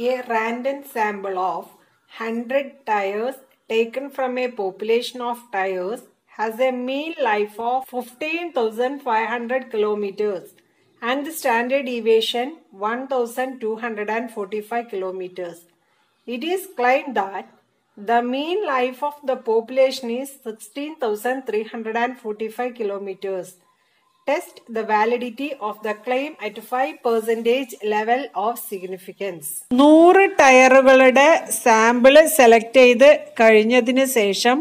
A random sample of 100 tires taken from a population of tires has a mean life of 15,500 kilometers and the standard deviation 1,245 kilometers. It is claimed that the mean life of the population is 16,345 kilometers. Test the validity of the claim at 5% level of significance. 100 ടയറുകളുടെ sample select ചെയ്ത് കഴിഞ്ഞതിന് ശേഷം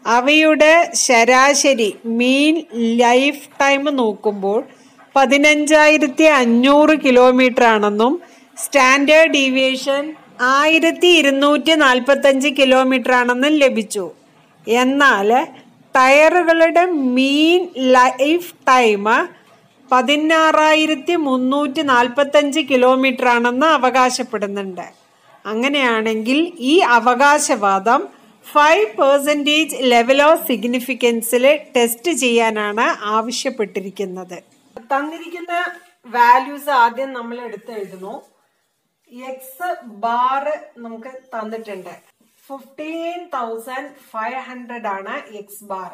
അവയുടെ ശരാശരി മീൻ life time നോക്കുമ്പോൾ 15,500 kilometre ആണെന്നും standard deviation 1,245 kilometre ആണെന്നും ലഭിച്ചു. എന്നാൽ ടയറുകളുടെ മീൻ ലൈഫ് ടൈം 16,345 കിലോമീറ്റർ ആണെന്ന് അവകാശപ്പെടുന്നുണ്ട്. അങ്ങനെയാണെങ്കിൽ ഈ അവകാശവാദം 5% ലെവൽ ഓഫ് സിഗ്നിഫിക്കൻസിൽ ടെസ്റ്റ് ചെയ്യാനാണ് ആവശ്യപ്പെട്ടിരിക്കുന്നത്. തന്നിരിക്കുന്ന വാല്യൂസ് ആദ്യം നമ്മൾ എടുത്തെഴുതുന്നു. എക്സ് ബാർ നമുക്ക് തന്നിട്ടുണ്ട്. 15,500 ആണ് എക്സ് ബാർ.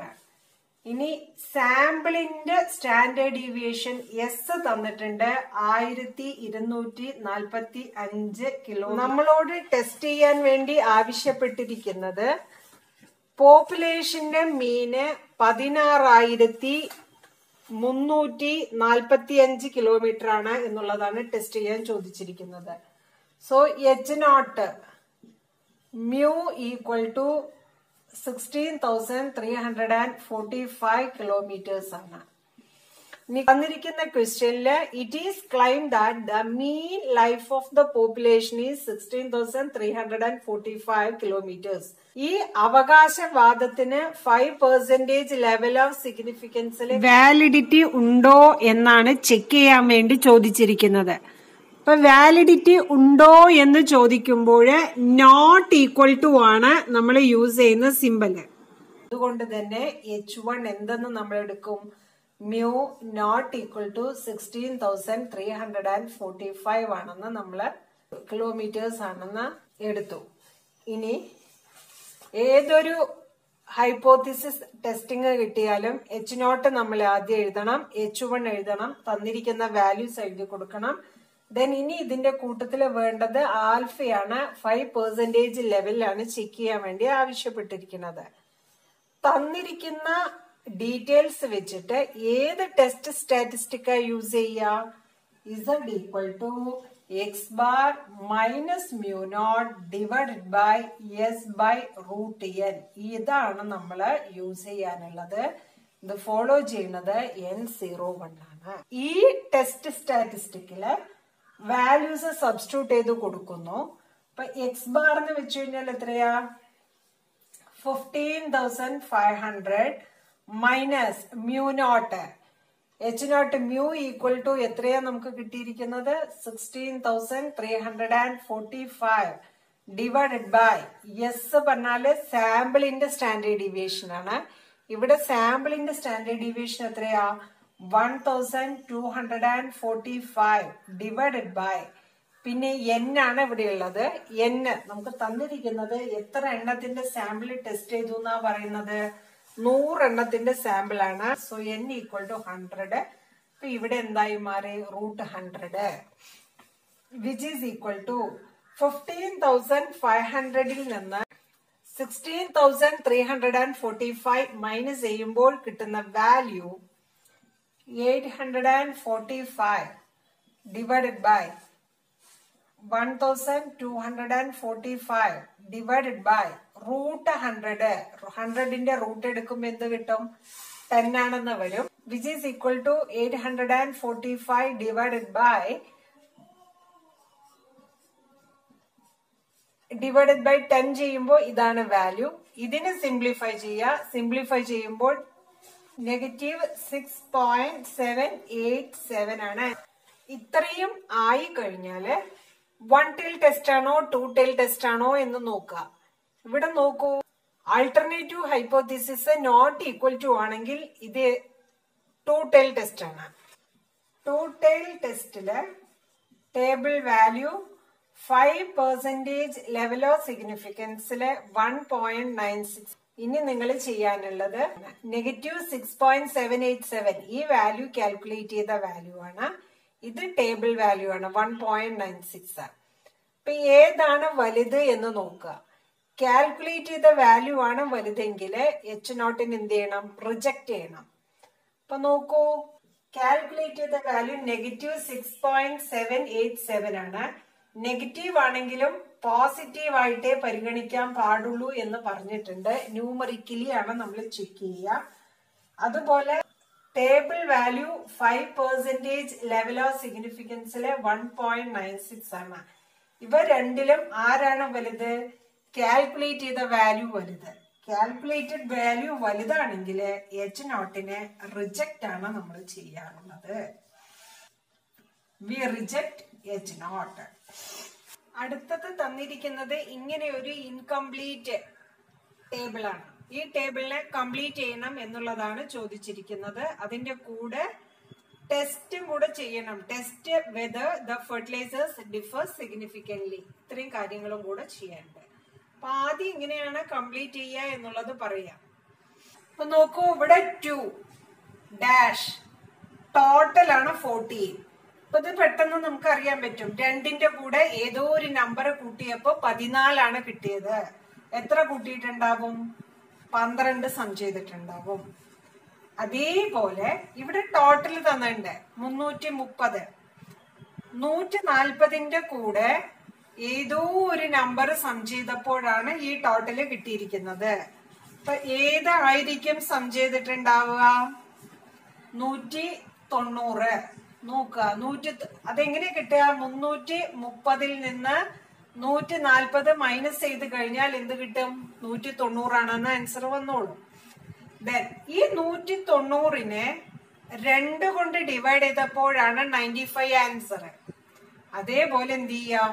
ഇനി സാമ്പിളിന്റെ സ്റ്റാൻഡേർഡ് ഡീവിയേഷൻ എസ് തന്നിട്ടുണ്ട് 1,245 കിലോ. നമ്മളോട് ടെസ്റ്റ് ചെയ്യാൻ വേണ്ടി ആവശ്യപ്പെട്ടിരിക്കുന്നത് പോപ്പുലേഷന്റെ മീന് 16,345 കിലോമീറ്റർ ആണ് എന്നുള്ളതാണ് ടെസ്റ്റ് ചെയ്യാൻ ചോദിച്ചിരിക്കുന്നത്. So H0 mu equal to 16,345 kilometers ആണ്. ഇനി തന്നിരിക്കുന്ന ക്വസ്റ്റ്യനില് it is claim that the mean life of the population is 16,345 kilometers. ഈ അവകാശവാദത്തിന് 5% ലെവൽ ഓഫ് സിഗ്നിഫിക്കൻസിൽ വാലിഡിറ്റി ഉണ്ടോ എന്നാണ് ചെക്ക് ചെയ്യാൻ വേണ്ടി ചോദിച്ചിരിക്കുന്നത്. ഇപ്പൊ വാലിഡിറ്റി ഉണ്ടോ എന്ന് ചോദിക്കുമ്പോൾ നോട്ട് ഈക്വൽ ടു ആണ് നമ്മൾ യൂസ് ചെയ്യുന്ന സിമ്പല്. അതുകൊണ്ട് തന്നെ H1 എന്തെന്ന് നമ്മൾ എടുക്കും? മ്യൂ നോട്ട് ഈക്വൽ ടു 16,345 ആണെന്ന് നമ്മള് കിലോമീറ്റേഴ്സ് ആണെന്ന് എടുത്തു. ഇനി ഏതൊരു ഹൈപ്പോത്തിസിസ് ടെസ്റ്റിംഗ് കിട്ടിയാലും H0 നമ്മൾ ആദ്യം എഴുതണം, H1 എഴുതണം, തന്നിരിക്കുന്ന വാല്യൂസ് എഴുതി കൊടുക്കണം. ദെൻ ഇനി ഇതിന്റെ കൂട്ടത്തിൽ വേണ്ടത് ആൽഫയാണ്. 5% ലെവലിലാണ് ചെക്ക് ചെയ്യാൻ വേണ്ടി ആവശ്യപ്പെട്ടിരിക്കുന്നത്. തന്നിരിക്കുന്ന ഡീറ്റെയിൽസ് വെച്ചിട്ട് ഏത് ടെസ്റ്റ് സ്റ്റാറ്റിസ്റ്റിക്കാ യൂസ് ചെയ്യുക? Z equal to X bar minus mu not divided by s by root n. ഇതാണ് നമ്മൾ യൂസ് ചെയ്യാനുള്ളത്. ഇത് ഫോളോ ചെയ്യുന്നത് N01 ആണ്. ഈ ടെസ്റ്റ് സ്റ്റാറ്റിസ്റ്റിക്കില് വാല്യൂസ് സബ്സ്റ്റിറ്റ്യൂട്ട് ചെയ്ത് കൊടുക്കുന്നു. അപ്പൊ എക്സ് ബാർ എന്ന് വെച്ച് കഴിഞ്ഞാൽ എത്രയാ? 15,500 minus mu not H0 mu equal to എത്രയാ നമുക്ക് കിട്ടിയിരിക്കുന്നത്? 16,345 ഡിവൈഡഡ് ബൈ എസ് പറഞ്ഞാല് സാമ്പിളിന്റെ സ്റ്റാൻഡേർഡ് ഡീവിയേഷൻ ആണ്. ഇവിടെ സാമ്പിളിന്റെ സ്റ്റാൻഡേർഡ് ഡീവിയേഷൻ എത്രയാ? 1,245 ഡിവൈഡഡ് ബൈ പിന്നെ N ആണ് ഇവിടെ ഉള്ളത്. N നമുക്ക് തന്നിരിക്കുന്നത് എത്ര എണ്ണത്തിന്റെ സാമ്പിൾ ടെസ്റ്റ് ചെയ്തു എന്നാ പറയുന്നത്? 100 എണ്ണത്തിന്റെ സാമ്പിൾ ആണ്. So N equal to 100. അപ്പൊ ഇവിടെ എന്തായി മാറി? √100 വിച്ച് ഈസ് ഈക്വൽ ടു 15,500 നിന്ന് 16,345 മൈനസ് ചെയ്യുമ്പോൾ കിട്ടുന്ന value 845 divided by 1,245 divided by √100. 100ന്റെ റൂട്ട് എടുക്കുമ്പോൾ എന്ത് കിട്ടും? 10 ആണെന്ന് വരും. Which is equal to 845 divided by 10 ചെയ്യുമ്പോൾ ഇതാണ് വാല്യൂ. ഇതിനെ സിംപ്ലിഫൈ ചെയ്യുക. സിംപ്ലിഫൈ ചെയ്യുമ്പോൾ -6.787 ആണ്. ഇത്രയും ആയി കഴിഞ്ഞാല് 1 tail ടെസ്റ്റ് ആണോ 2 tail ടെസ്റ്റ് ആണോ എന്ന് നോക്കുക. ഇവിടെ നോക്കൂ, alternative hypothesis not equal to ആണെങ്കിൽ ഇത് 2 tail ടെസ്റ്റ് ആണ്. 2 tail ടെസ്റ്റില് ടേബിൾ വാല്യൂ 5% ലെവൽ ഓഫ് സിഗ്നിഫിക്കൻസിലെ 1.96. ഇനി നിങ്ങൾ ചെയ്യാനുള്ളത് -6.787 ഈ വാല്യൂ കാൽക്കുലേറ്റ് ചെയ്ത വാല്യൂ ആണ്. ഇത് ടേബിൾ വാല്യൂ ആണ് 1.96. അപ്പൊ ഏതാണ് വലുത് എന്ന് നോക്കുക. കാൽക്കുലേറ്റ് ചെയ്ത വാല്യൂ ആണ് വലുതെങ്കിൽ H0 എന്ത് ചെയ്യണം? റിജക്ട് ചെയ്യണം. അപ്പൊ നോക്കൂ, കാൽക്കുലേറ്റ് ചെയ്ത വാല്യൂ -6.787 ആണ്. നെഗറ്റീവ് ആണെങ്കിലും പോസിറ്റീവ് ആയിട്ടേ പരിഗണിക്കാൻ പാടുള്ളൂ എന്ന് പറഞ്ഞിട്ടുണ്ട്. ന്യൂമറിക്കലി ആണ് നമ്മൾ ചെക്ക് ചെയ്യുക. അതുപോലെ ടേബിൾ വാല്യൂ 5% ലെവൽ ഓഫ് സിഗ്നിഫിക്കൻസിലെ 1.96 ആണ്. ഇവ രണ്ടിലും ആരാണ് വലുത്? കാൽക്കുലേറ്റ് ചെയ്ത വാല്യൂ വലുത്. കാൽക്കുലേറ്റഡ് വാല്യൂ വലുതാണെങ്കിൽ H0 റിജക്റ്റ് ആണ് നമ്മൾ ചെയ്യാറുള്ളത്. V reject H0. അടുത്തത് തന്നിരിക്കുന്നത് ഇങ്ങനെ ഒരു ഇൻകംപ്ലീറ്റ് ടേബിൾ ആണ്. ഈ ടേബിളിനെ കംപ്ലീറ്റ് ചെയ്യണം എന്നുള്ളതാണ് ചോദിച്ചിരിക്കുന്നത്. അതിന്റെ കൂടെ ടെസ്റ്റും കൂടെ ചെയ്യണം. Test whether the fertilisers differ significantly. ഇത്രയും കാര്യങ്ങളും കൂടെ ചെയ്യാനുണ്ട്. അപ്പൊ ആദ്യം ഇങ്ങനെയാണ് കംപ്ലീറ്റ് ചെയ്യുക എന്നുള്ളത് പറയാം. അപ്പൊ നോക്കൂ, ഇവിടെ 2 ഡാഷ് ടോട്ടൽ ആണ് 14. അപ്പൊ ഇത് പെട്ടെന്ന് നമുക്ക് അറിയാൻ പറ്റും. 2ന്റെ കൂടെ ഏതോ ഒരു നമ്പർ കൂട്ടിയപ്പോ 14 ആണ് കിട്ടിയത്. എത്ര കൂട്ടിയിട്ടുണ്ടാവും? 12 സം ചെയ്തിട്ടുണ്ടാവും. അതേപോലെ ഇവിടെ ടോട്ടൽ തന്നിട്ടുണ്ട് 330. 140ന്റെ കൂടെ ഏതോ ഒരു നമ്പർ സം ചെയ്തപ്പോഴാണ് ഈ ടോട്ടല് കിട്ടിയിരിക്കുന്നത്. അപ്പൊ ഏതായിരിക്കും സം ചെയ്തിട്ടുണ്ടാവുക? 190. നോക്കുക, അതെങ്ങനെ കിട്ടുക? 330ൽ നിന്ന് 140 മൈനസ് ചെയ്ത് കഴിഞ്ഞാൽ എന്ത് കിട്ടും? 190 ആണെന്ന് ആൻസർ വന്നോളൂ. ദെൻ ഈ 190നെ 2 കൊണ്ട് ഡിവൈഡ് ചെയ്തപ്പോഴാണ് 95 ആൻസർ. അതേപോലെ എന്ത് ചെയ്യാം?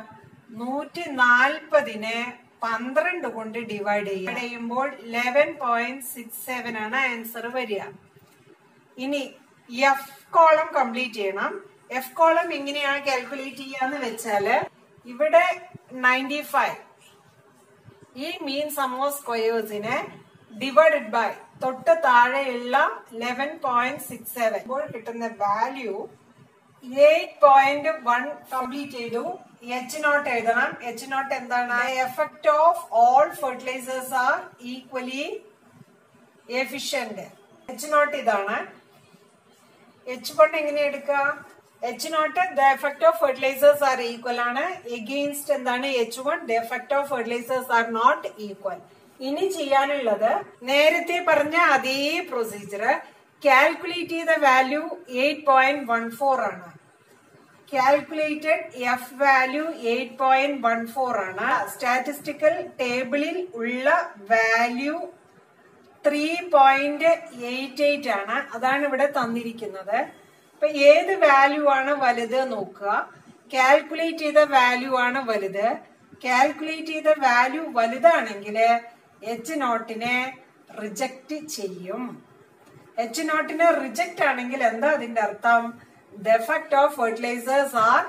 140നെ 12 കൊണ്ട് ഡിവൈഡ് ചെയ്യുമ്പോൾ 11.67 ആണ് ആൻസർ വരിക. ഇനി എഫ് കോളം കംപ്ലീറ്റ് ചെയ്യണം. എഫ് കോളം എങ്ങനെയാണ് കാൽക്കുലേറ്റ് ചെയ്യാന്ന് വെച്ചാല് ഇവിടെ 95 ഈ മീൻ സം ഓഫ് സ്ക്വയേഴ്സിനെ ഡിവൈഡഡ് ബൈ തൊട്ട് താഴെയുള്ള 11.67 ഇപ്പോൾ കിട്ടുന്ന വാല്യൂ 8.1 കംപ്ലീറ്റ് ചെയ്തു. H0 എഴുതണം. H0 എന്താണ്? Effect of all fertilisers are equally efficient. H0 ഇതാണ്. H1 എങ്ങനെ എടുക്കുക? H0 the effect of fertilizers are equal ആണ്. Against എന്താണ്? H1 the effect of fertilizers are not equal. ഇനി ചെയ്യാനുള്ളത് നേരത്തെ പറഞ്ഞ അതേ പ്രൊസീജിയർ. കാൽക്കുലേറ്റ് ചെയ്ത വാല്യൂ 8.14 ആണ്. കാൽക്കുലേറ്റഡ് എഫ് വാല്യൂ 8.14 ആണ്. സ്റ്റാറ്റിസ്റ്റിക്കൽ ടേബിളിൽ ഉള്ള വാല്യൂ 3.88 ആണ്. അതാണ് ഇവിടെ തന്നിരിക്കുന്നത്. അപ്പൊ ഏത് വാല്യൂ ആണ് വലുത് നോക്കുക. കാൽക്കുലേറ്റ് ചെയ്ത വാല്യൂ ആണ് വലുത്. കാൽക്കുലേറ്റ് ചെയ്ത വാല്യൂ വലുതാണെങ്കിൽ H0 റിജക്ട് ചെയ്യും. H0 റിജക്ട് ആണെങ്കിൽ എന്താ അതിന്റെ അർത്ഥം? The effect of fertilizers are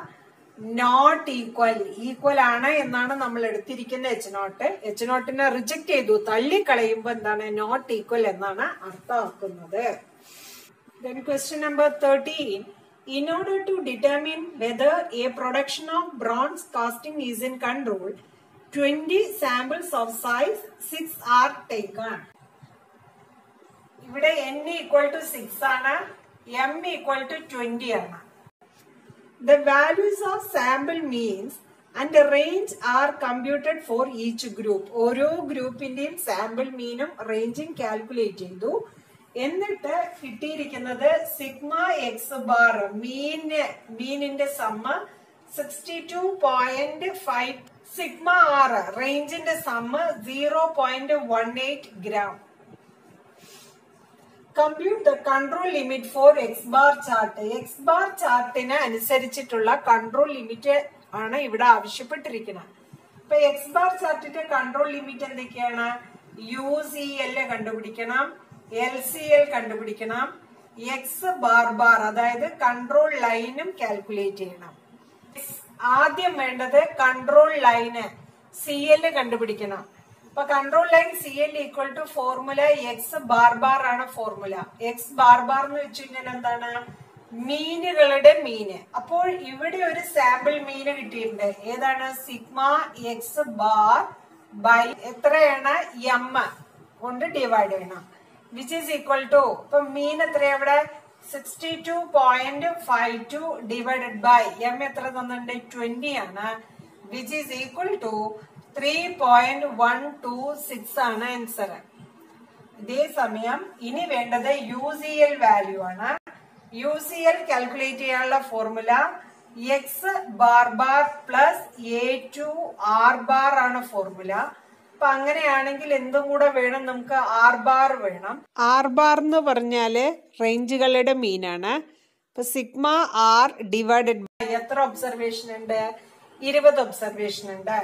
not equal. Equal ആണ് എന്നാണ് നമ്മൾ എടുത്തിരിക്കുന്ന H0 റിജക്ട് ചെയ്തു, തള്ളിക്കളയുമ്പോ എന്താണ്? നോട്ട് ഈക്വൽ എന്നാണ് അർത്ഥമാക്കുന്നത്. Then question number 13. In order to determine whether a production of bronze casting is in control, 20 samples of size 6 are taken. ഇവിടെ n equal to 6 ആണ്, m equal to 20 ആണ്. The values of sample means and range are computed for each group. ഓരോ ഗ്രൂപ്പിന്റെയും sample മീനും റേഞ്ചും calculate ചെയ്തു. എന്നിട്ട് കിട്ടിയിരിക്കുന്നത് sigma X bar മീനിന്റെ സമ്മ 62.5, സിഗ്മ ആർ റേഞ്ചിന്റെ സമ്മ 0.18 gram. Compute the control limit for X bar chart. X bar ചാർട്ടിന് അനുസരിച്ചിട്ടുള്ള കൺട്രോൾ ലിമിറ്റ് ആണ് ഇവിടെ ആവശ്യപ്പെട്ടിരിക്കുന്നത്. അപ്പൊ എക്സ് ബാർ ചാർട്ടിന്റെ കൺട്രോൾ ലിമിറ്റ് എന്തൊക്കെയാണ്? UCL കണ്ടുപിടിക്കണം, LCL കണ്ടുപിടിക്കണം, എക്സ് ബാർ ബാർ അതായത് കൺട്രോൾ ലൈനും കാൽക്കുലേറ്റ് ചെയ്യണം. ആദ്യം വേണ്ടത് കൺട്രോൾ ലൈന് CL കണ്ടുപിടിക്കണം. അപ്പൊ control line CL equal to formula X bar bar ആണ് ഫോർമുല. എക്സ് ബാർ ബാർ എന്ന് വെച്ച് കഴിഞ്ഞാൽ എന്താണ്? മീനുകളുടെ മീന്. അപ്പോൾ ഇവിടെ ഒരു സാമ്പിൾ മീന് കിട്ടിയിട്ടുണ്ട്. ഏതാണ്? സിഗ്മ എക്സ് ബാർ ബൈ എത്രയാണ്? എം കൊണ്ട് ഡിവൈഡ് ചെയ്യണം. വിച്ച് ഈസ് ഈക്വൽ ടു, ഇപ്പൊ മീൻ എത്രയാ ഇവിടെ? 62.52 ഡിവൈഡഡ് ബൈ എം എത്ര തന്നിട്ടുണ്ട്? 20 ആണ്. വിച്ച് ഈസ് ഈക്വൽ ടു 3.126 ആണ് ആൻസർ. ഇതേ സമയം ഇനി വേണ്ടത് UCL വാല്യൂ ആണ്. UCL കാൽക്കുലേറ്റ് ചെയ്യാനുള്ള formula X bar bar plus A2 R bar ആണ് ഫോർമുല. അപ്പൊ അങ്ങനെയാണെങ്കിൽ എന്തും കൂടെ വേണം? നമുക്ക് R ബാർ വേണം. R ബാർ എന്ന് പറഞ്ഞാല് റേഞ്ചുകളുടെ മീനാണ്. ഇപ്പൊ സിഗ്മ R ഡിവൈഡഡ് ബൈ എത്ര ഒബ്സർവേഷൻ ഉണ്ട്? 20 ഒബ്സർവേഷൻ ഉണ്ട്.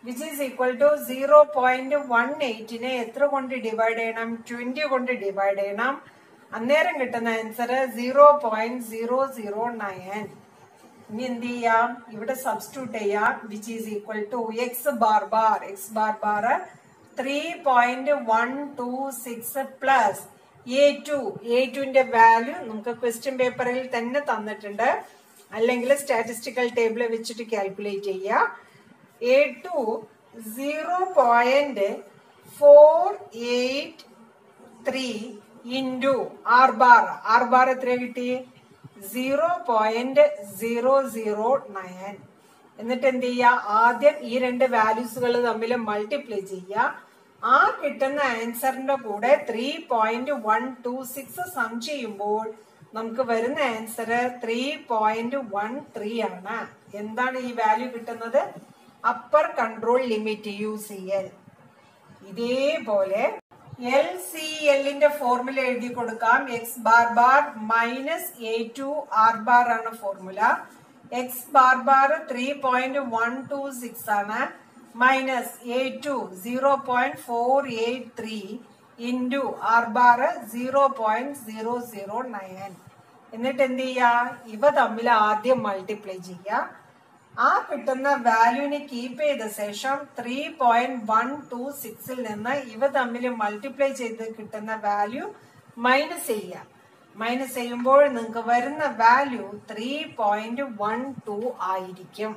വിച്ച് ഈസ് ഈക്വൽ ടു 0.18 എത്ര കൊണ്ട് ഡിവൈഡ് ചെയ്യണം? 20 കൊണ്ട് ഡിവൈഡ് ചെയ്യണം. അന്നേരം കിട്ടുന്ന ആൻസർ 0.009. ഇനി എന്ത് ചെയ്യാം? ഇവിടെ സബ്സ്റ്റിറ്റ്യൂട്ട് ചെയ്യാം. Which is equal to X bar bar 3.126 plus A2ന്റെ വാല്യൂ നമുക്ക് ക്വസ്റ്റ്യൻ പേപ്പറിൽ തന്നെ തന്നിട്ടുണ്ട്, അല്ലെങ്കിൽ സ്റ്റാറ്റിസ്റ്റിക്കൽ ടേബിൾ വെച്ചിട്ട് കാൽക്കുലേറ്റ് ചെയ്യാം. A2 0.483 ഇൻറ്റു R ബാർ എത്ര കിട്ടി? 0.009. എന്നിട്ട് എന്ത് ചെയ്യുക? ആദ്യം ഈ രണ്ട് വാല്യൂസുകൾ തമ്മിൽ മൾട്ടിപ്ലൈ ചെയ്യുക. ആ കിട്ടുന്ന ആൻസറിന്റെ കൂടെ 3.126 സം ചെയ്യുമ്പോൾ നമുക്ക് വരുന്ന ആൻസർ 3.13 ആണ്. എന്താണ് ഈ വാല്യൂ കിട്ടുന്നത്? Upper control limit UCL. ഇതേപോലെ LCLന്റെ ഫോർമുല എഴുതി കൊടുക്കാം. X bar bar minus A2 R bar ആണ് ഫോർമുല. എക്സ് ബാർ ബാർ 3.126 ആണ്. Minus A2 0.483 into R bar 0.009. എന്നിട്ട് എന്ത് ചെയ്യാ? ഇവ തമ്മിൽ ആദ്യം മൾട്ടിപ്ലൈ ചെയ്യാം. ആ കിട്ടുന്ന വാല്യൂവിനെ കീപ്പ് ചെയ്ത ശേഷം 3.126 നിന്ന് ഇവ തമ്മിൽ മൾട്ടിപ്ലൈ ചെയ്ത് കിട്ടുന്ന വാല്യൂ മൈനസ് ചെയ്യുക. മൈനസ് ചെയ്യുമ്പോൾ നിങ്ങൾക്ക് വരുന്ന വാല്യൂ 3.12 ആയിരിക്കും.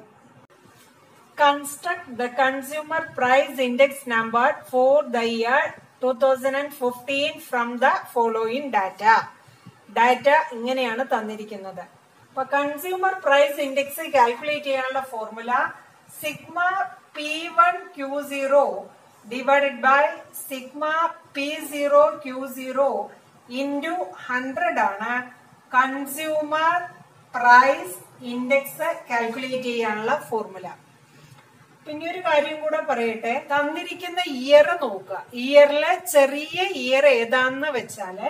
Construct the consumer price index number for the year 2015 from the following data. Data ഇങ്ങനെയാണ് തന്നിരിക്കുന്നത്. അപ്പൊ കൺസ്യൂമർ പ്രൈസ് ഇൻഡെക്സ് കാൽക്കുലേറ്റ് ചെയ്യാനുള്ള formula sigma P1Q0 divided by sigma P0Q0 into 100 ആണ് കൺസ്യൂമർ പ്രൈസ് ഇൻഡെക്സ് കാൽക്കുലേറ്റ് ചെയ്യാനുള്ള formula. പിന്നെ ഒരു കാര്യം കൂടെ പറയട്ടെ, തന്നിരിക്കുന്ന ഇയർ നോക്കുക. ഇയറിലെ ചെറിയ ഇയർ ഏതാന്ന് വെച്ചാല്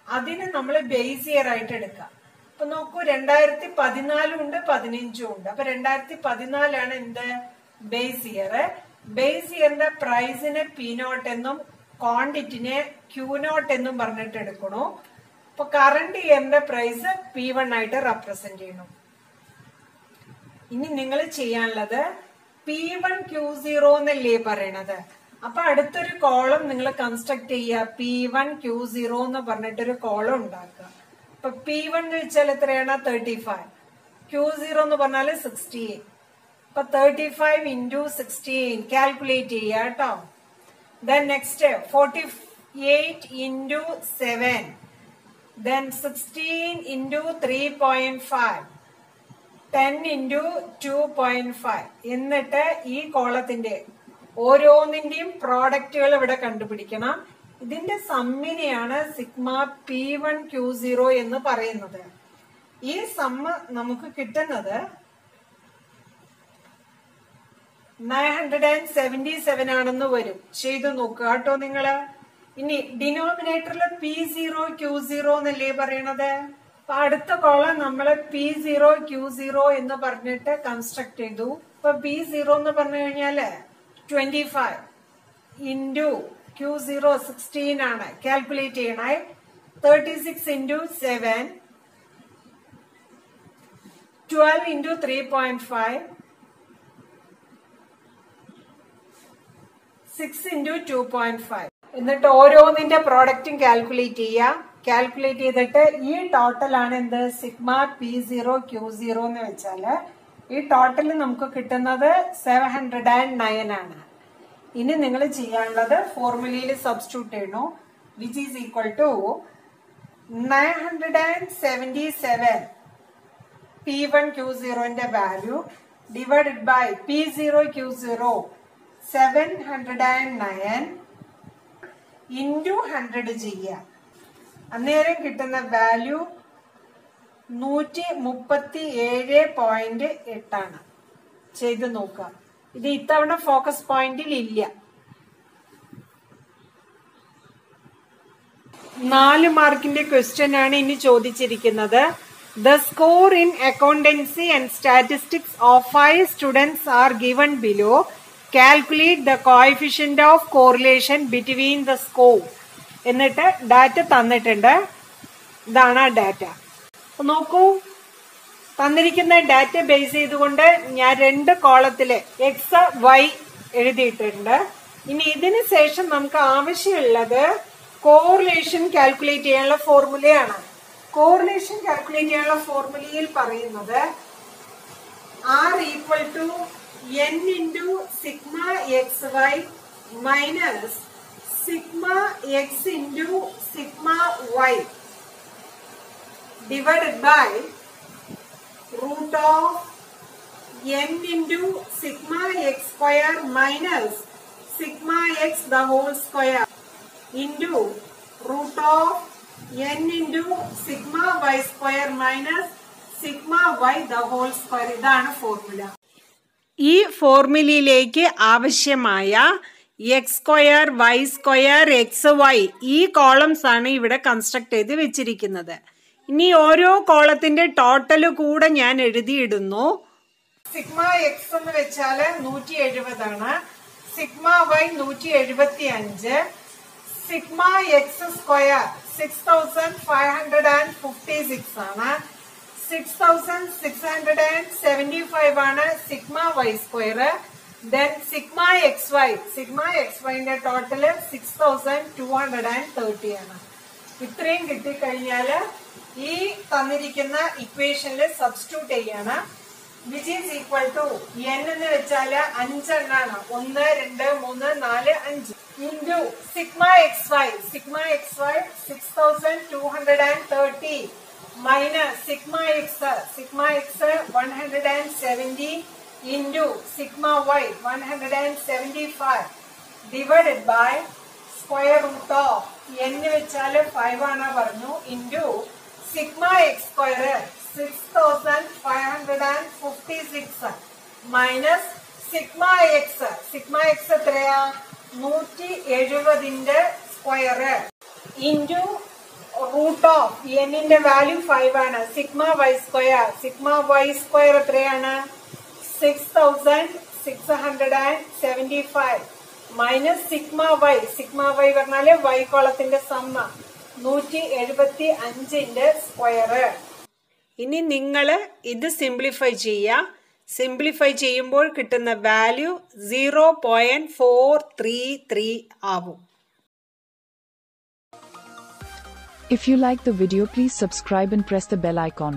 അതിന് നമ്മൾ ബേസ് ഇയർ ആയിട്ട് എടുക്കുക. അപ്പൊ നോക്കൂ, 2014 ഉണ്ട്, 15 ഉണ്ട്. അപ്പൊ 2014 എന്ത്? Base year. ബേസ് ഇയറിന്റെ പ്രൈസിനെ P0 എന്നും ക്വാണ്ടിറ്റിനെ Q0 എന്നും പറഞ്ഞിട്ട് എടുക്കണു. അപ്പൊ കറണ്ട് ഇയറിന്റെ പ്രൈസ് P1 ആയിട്ട് റെപ്രസെന്റ് ചെയ്യണം. ഇനി നിങ്ങൾ ചെയ്യാനുള്ളത് P1Q0 എന്നല്ലേ പറയണത്. അപ്പൊ അടുത്തൊരു കോളം നിങ്ങൾ കൺസ്ട്രക്ട് ചെയ്യുക. P1Q0 എന്ന് പറഞ്ഞിട്ടൊരു കോളം ഉണ്ടാക്കുക. അപ്പൊ P1 എന്ന് വെച്ചാൽ എത്രയാണ്? 35. Q0 എന്ന് പറഞ്ഞാൽ 16. അപ്പൊ 35 ഇൻറ്റു 16 കാൽക്കുലേറ്റ് ചെയ്യുക കേട്ടോ. Then next 48 into 7. Then 16 into 3.5. 10 into 2.5. എന്നിട്ട് ഈ കോളത്തിന്റെ ഓരോന്നിന്റെയും പ്രോഡക്റ്റുകൾ ഇവിടെ കണ്ടുപിടിക്കണം. ഇതിന്റെ സമ്മിനെയാണ് സിഗ്മ P1Q0 എന്ന് പറയുന്നത്. ഈ സമ്മ് നമുക്ക് കിട്ടുന്നത് 977 ആണെന്ന് വരും. ചെയ്തു നോക്കുക കേട്ടോ നിങ്ങള്. ഇനി ഡിനോമിനേറ്ററിൽ P0Q0 എന്നല്ലേ പറയണത്. അപ്പൊ അടുത്ത കോളം നമ്മള് P0Q0 എന്ന് പറഞ്ഞിട്ട് കൺസ്ട്രക്ട് ചെയ്തു. ഇപ്പൊ P0 എന്ന് പറഞ്ഞു കഴിഞ്ഞാല് 25 ഇൻറ്റു Q0 16 ആണ്. കാൽക്കുലേറ്റ് ചെയ്യണേ. 36 ഇൻറ്റു 7, 12 ഇൻറ്റു 3.5, 6 into 2.5. എന്നിട്ട് ഓരോന്നിന്റെ പ്രോഡക്റ്റും കാൽക്കുലേറ്റ് ചെയ്യാം. കാൽക്കുലേറ്റ് ചെയ്തിട്ട് ഈ ടോട്ടൽ ആണ് എന്ത് സിഗ്മ P0 Q0 എന്ന് വെച്ചാല് ഈ ടോട്ടൽ നമുക്ക് കിട്ടുന്നത് 709 ആണ്. ഇനി നിങ്ങൾ ചെയ്യാനുള്ളത് ഫോർമുലയിൽ സബ്സ്റ്റിറ്റ്യൂട്ട് ചെയ്യണു. Which is equal to 977 P1 Q0 ന്റെ value divided by P0 Q0 709 into 100 ചെയ്യാം. അന്നേരം കിട്ടുന്ന വാല്യൂ 137.8 ആണ്. ചെയ്ത് നോക്കാം. ഇത് ഇത്തവണ ഫോക്കസ് പോയിന്റിൽ ഇല്ല. 4 മാർക്കിന്റെ ക്വസ്റ്റ്യൻ ആണ് ഇനി ചോദിച്ചിരിക്കുന്നത്. The score in accountancy and statistics of 5 students are given below. Calculate the coefficient of correlation between the score. എന്നിട്ട് ഡാറ്റ തന്നിട്ടുണ്ട്. ഇതാണ് ആ ഡാറ്റ. നോക്കൂ, തന്നിരിക്കുന്ന ഡാറ്റ ബേസ് ചെയ്തുകൊണ്ട് ഞാൻ 2 കോളത്തില് എക്സ് വൈ എഴുതിയിട്ടുണ്ട്. ഇനി ഇതിന് ശേഷം നമുക്ക് ആവശ്യമുള്ളത് കോറിലേഷൻ കാൽക്കുലേറ്റ് ചെയ്യാനുള്ള ഫോർമുലയാണ്. കോറിലേഷൻ കാൽക്കുലേറ്റ് ചെയ്യാനുള്ള ഫോർമുലയിൽ പറയുന്നത് R equal to n into sigma xy minus sigma x into sigma y divided by root of n into sigma x square minus sigma x the whole square into root of n into sigma y square minus sigma y the whole square. ഇതാണ് formula. ഈ ഫോർമുലയിലേക്ക് ആവശ്യമായ x square y square x y ഈ columns ആണ് ഇവിടെ construct ചെയ്ത് വെച്ചിരിക്കുന്നത്. ഇനി ഓരോ കോളത്തിന്റെ ടോട്ടൽ കൂടെ ഞാൻ എഴുതിയിടുന്നു. സിഗ്മ എക്സ് എന്ന് വെച്ചാല് 170 ആണ്. Sigma Y 175. Sigma X square 6556 ആണ്. 6675 ആണ് sigma Y square. Then sigma X വൈന്റെ ടോട്ടല് 6230 ആണ്. ഇത്രയും കിട്ടിക്കഴിഞ്ഞാല് ഈ തന്നിരിക്കുന്ന ഇക്വേഷനിൽ സബ്സ്റ്റിറ്റ്യൂട്ട് ചെയ്യാണ്. Which is equal to n എന്ന് വെച്ചാല് 5 എണ്ണാണ്. 1 2 3 4 5 into sigma X Y 6230 minus sigma x 170 into sigma y 175 divided by square root of n വെച്ചാല് 5 ആണ് പറഞ്ഞു into sigma x square 6556 minus sigma x എത്രയാ 170ന്റെ square into root of n ന്റെ value 5 ആണ്. സിഗ്മ വൈ സ്ക്വയർ എത്രയാണ് 6675 minus sigma Y പറഞ്ഞാല് Y കോളത്തിന്റെ സമ്മ 175ന്റെ സ്ക്വയർ. ഇനി നിങ്ങൾ ഇത് സിംപ്ലിഫൈ ചെയ്യുക. സിംപ്ലിഫൈ ചെയ്യുമ്പോൾ കിട്ടുന്ന വാല്യൂ 0.433 ആവും. If you like the video, please subscribe and press the bell icon.